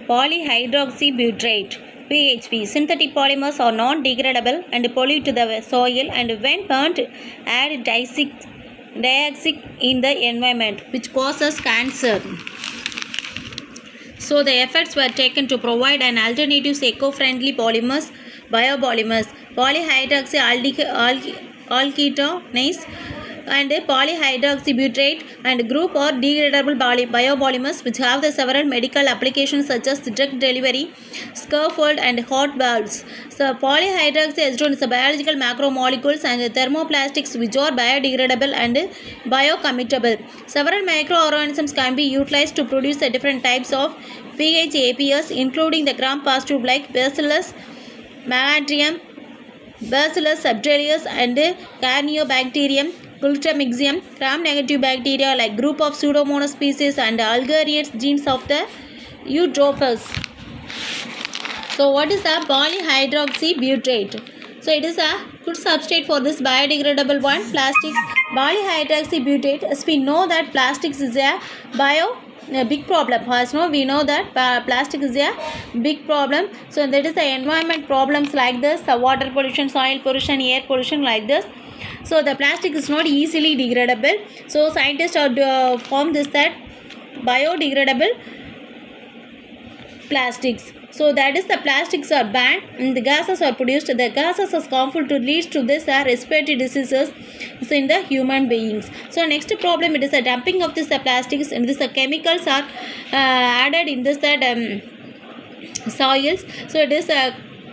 polyhydroxybutyrate (PHP). Synthetic polymers are non-degradable and pollute the soil, and when burnt, add dioxin in the environment, which causes cancer. So the efforts were taken to provide an alternative to eco-friendly polymers, biopolymers, polyhydroxyalketones and polyhydroxybutyrate and group or degradable biopolymers which have the several medical applications such as drug delivery, scaffold and heart valves. So polyhydroxyacetone is a biological macromolecules and thermoplastics which are biodegradable and biocompatible. Several microorganisms can be utilized to produce different types of PHAPs including the gram-positive like Bacillus magatrium, Bacillus subtilis and Carniobacterium, Culturomyxium, gram-negative bacteria like group of Pseudomonas species and Algarians genes of the Eutrophus. So what is the polyhydroxybutyrate? So it is a good substrate for this biodegradable one, plastics. Polyhydroxybutyrate, as we know that plastics is a big problem. As we know that plastic is a big problem. So that is the environment problems like this, the water pollution, soil pollution, air pollution like this. So the plastic is not easily degradable. So scientists have formed this that biodegradable plastics. So that is the plastics are banned and the gases are produced. The gases are harmful to lead to this respiratory diseases in the human beings. So next problem, it is a dumping of this plastics and this chemicals are added in this soils. So it is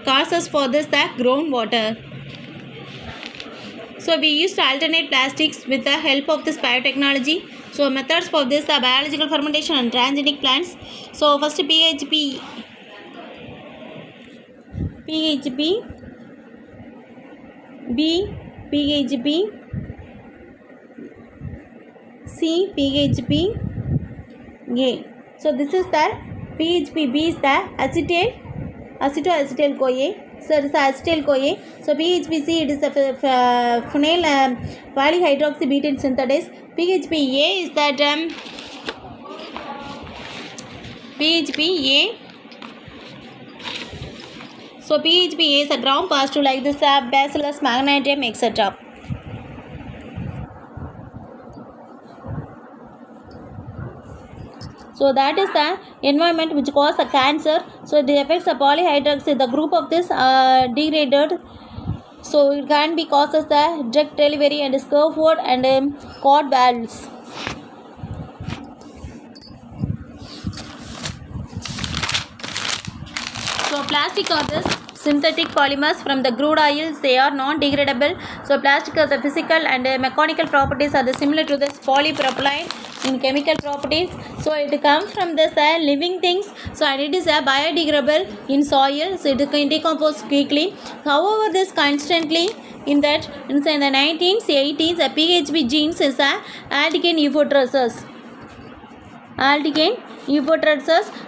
causes for this groundwater. So we used to alternate plastics with the help of this biotechnology. So methods for this are biological fermentation and transgenic plants. So first PHP, B, PHP, C, PHP, A. So this is the PHP, B is the acetoacetyl CoA. So it is acetyl CoA. So PHPC, it is a phenyl polyhydroxybutane synthetase. PHPA is that PHPA. So PHPA is a ground positive like this Bacillus magatrium etc. So that is the environment which causes a cancer. So the effects of polyhydroxy, the group of this degraded. So it can be causes the drug delivery and scaffold and cord valves. So plastic are this synthetic polymers from the crude oils. They are non-degradable. So plastic has the physical and mechanical properties are similar to this polypropylene in chemical properties. So it comes from this living things. So and it is biodegradable in soil. So it can decompose quickly. However, this constantly in the 1980s, the PHP genes is aldegane euphotraces.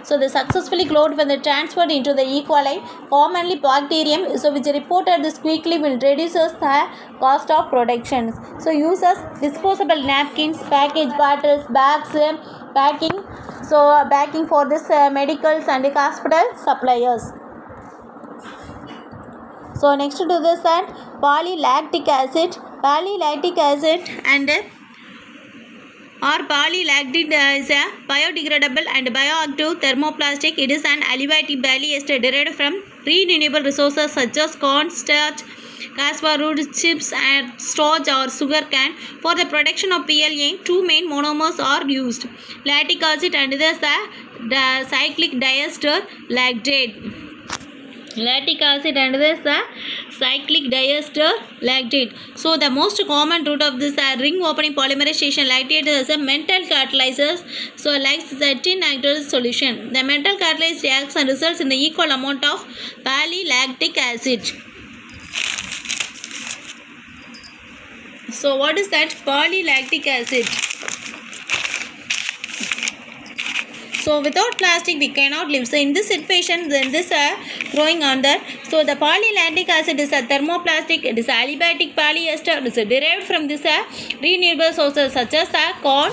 So they successfully cloned when they transferred into the E. coli, commonly bacterium. So which reported this quickly will reduces the cost of production. So uses disposable napkins, package bottles, bags, packing. So packing for this medicals and hospital suppliers. So next to this polylactic acid and polylactic is a biodegradable and bioactive thermoplastic. It is an aliphatic polyester derived from renewable resources such as corn, starch, cassava root, chips and starch or sugar cane. For the production of PLA, two main monomers are used, lactic acid and the cyclic diester lactate. Lactic acid and this cyclic diester lactate. So the most common route of this ring opening polymerization lactate is a metal catalyzers. So like certain active solution, the metal catalyst reacts and results in the equal amount of polylactic acid. So what is that polylactic acid? So without plastic we cannot live. So in this situation, then this growing on that. So the polylactic acid is a thermoplastic. It is aliphatic polyester. It is derived from this renewable sources such as corn,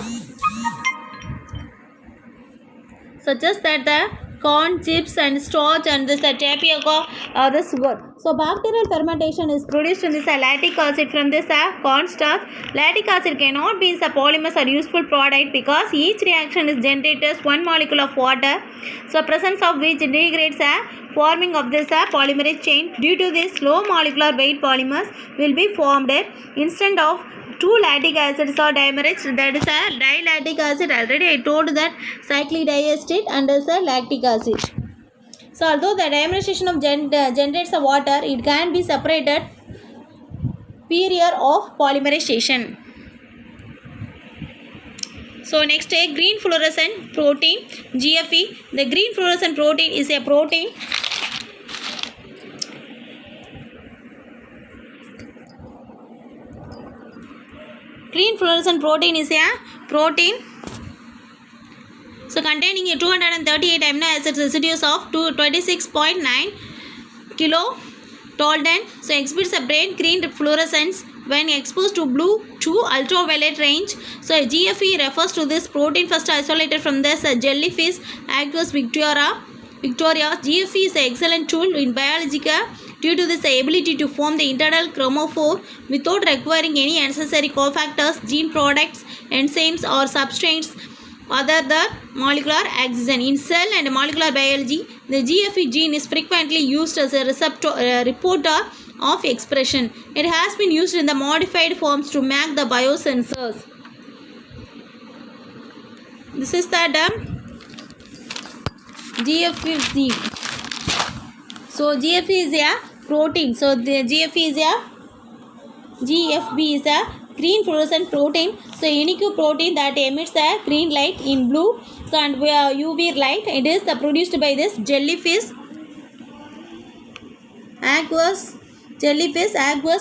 such as that the corn chips and starch and this tapioca or the sugar. So bacterial fermentation is produced in this lactic acid from this corn starch. Lactic acid cannot be a polymers or useful product because each reaction is generates one molecule of water. So presence of which degrades forming of this polymerase chain. Due to this, low molecular weight polymers will be formed instead of two lactic acids or dimerates. That is a dilactic acid. Already I told that cyclic diacid and is a lactic acid. So although the dimerization of generates the water, it can be separated period of polymerization. So next, green fluorescent protein, GFP. The green fluorescent protein is a protein so containing 238 amino acid residues of 26.9 kilodalton. So exhibits a bright green fluorescence when exposed to blue to ultraviolet range. So GFE refers to this protein first isolated from this jellyfish Aequus victoria. GFE is an excellent tool in biology due to this ability to form the internal chromophore without requiring any unnecessary cofactors, gene products, enzymes or substrates other than molecular oxygen. In cell and molecular biology, the GFE gene is frequently used as a reporter of expression. It has been used in the modified forms to make the biosensors. This is the GFE gene. So GFE is a protein. So the GFB is a green fluorescent protein. So unique protein that emits a green light in blue. So and UV light. It is produced by this jellyfish Aequus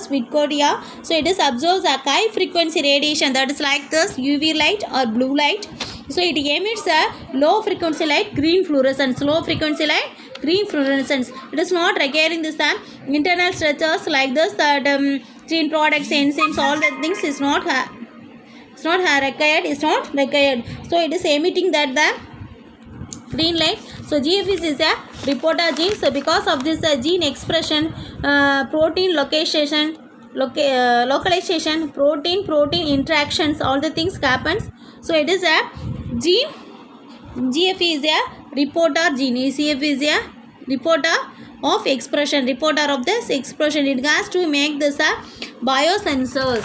victoria. So it is absorbs a high frequency radiation that is like this UV light or blue light. So it emits a low frequency light, green fluorescence. It is not requiring this internal structures like this gene products, enzymes, all the things is not required. So it is emitting that the green light. So GFS is a reporter gene. So because of this gene expression, protein localization, protein interactions, all the things happens. So it is a gene. GFE is a reporter gene. GFE is a reporter of expression. Reporter of this expression. It has to make this biosensors.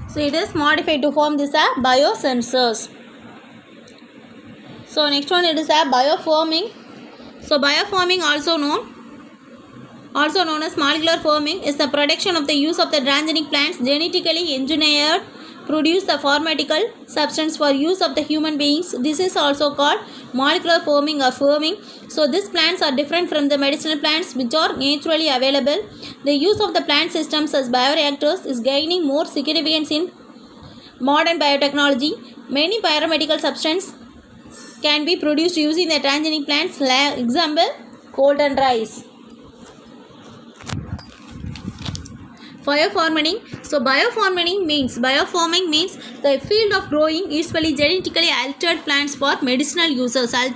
So it is modified to form this biosensors. So next one, it is a bioforming. So bioforming also known as molecular forming is the production of the use of the transgenic plants genetically engineered produce the pharmaceutical substance for use of the human beings. This is also called molecular forming or firming. So these plants are different from the medicinal plants which are naturally available. The use of the plant systems as bioreactors is gaining more significance in modern biotechnology. Many pharmaceutical substances can be produced using the transgenic plants. Example, golden rice. Bioforming. So bioforming means the field of growing usually genetically altered plants for medicinal users. So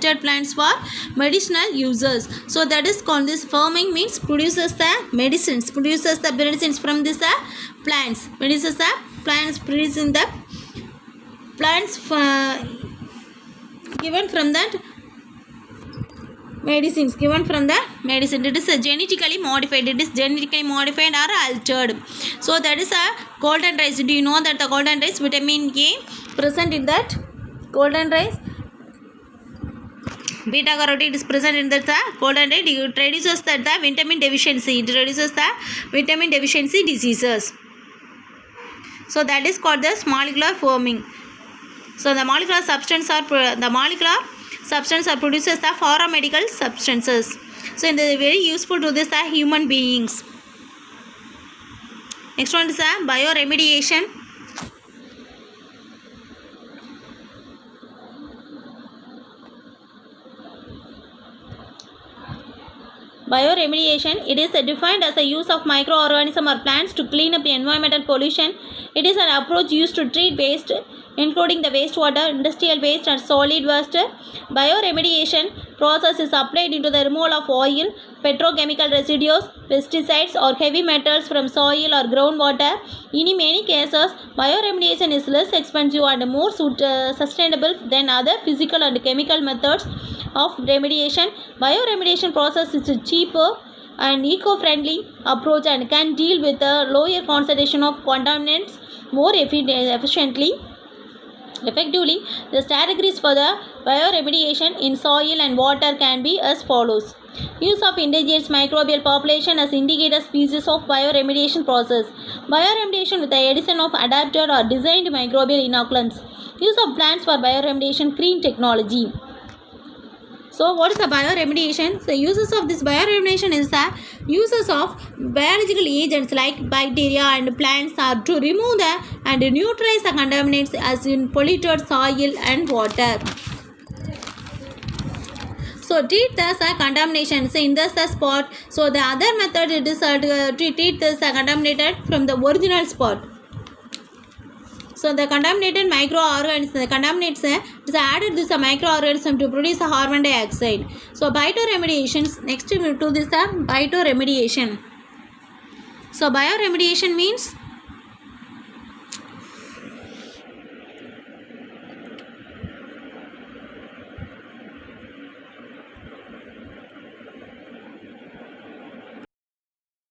that is called this forming means produces the medicines from this plants. Producing the plants given from that medicines. It is genetically modified. Or altered. So that is a golden rice. Do you know that the golden rice, vitamin A present in that golden rice? Beta carotene is present in that golden rice. It reduces the vitamin deficiency. Diseases. So that is called the molecular forming. So the molecular substance produces the pharmaceutical substances. So it is very useful to this human beings. Next one is bioremediation. Bioremediation, it is defined as the use of microorganisms or plants to clean up environmental pollution. It is an approach used to treat waste including the wastewater, industrial waste and solid waste. Bioremediation process is applied into the removal of oil, petrochemical residues, pesticides or heavy metals from soil or groundwater. In many cases, bioremediation is less expensive and more sustainable than other physical and chemical methods of remediation. Bioremediation process is cheaper and eco-friendly approach and can deal with a lower concentration of contaminants more efficiently. Effectively, the strategies for the bioremediation in soil and water can be as follows. Use of indigenous microbial population as indicator species of bioremediation process. Bioremediation with the addition of adapted or designed microbial inoculants. Use of plants for bioremediation, green technology. So what is the bioremediation? The uses of this bioremediation is the uses of biological agents like bacteria and plants are to remove the and neutralize the contaminants as in polluted soil and water. So treat this contamination. So in this spot. So the other method it is to treat this contaminated from the original spot. So the contaminated microorganisms, the contaminates is added this microorganism to produce a carbon dioxide. So bioremediation. Next we will do this bioremediation. So bioremediation means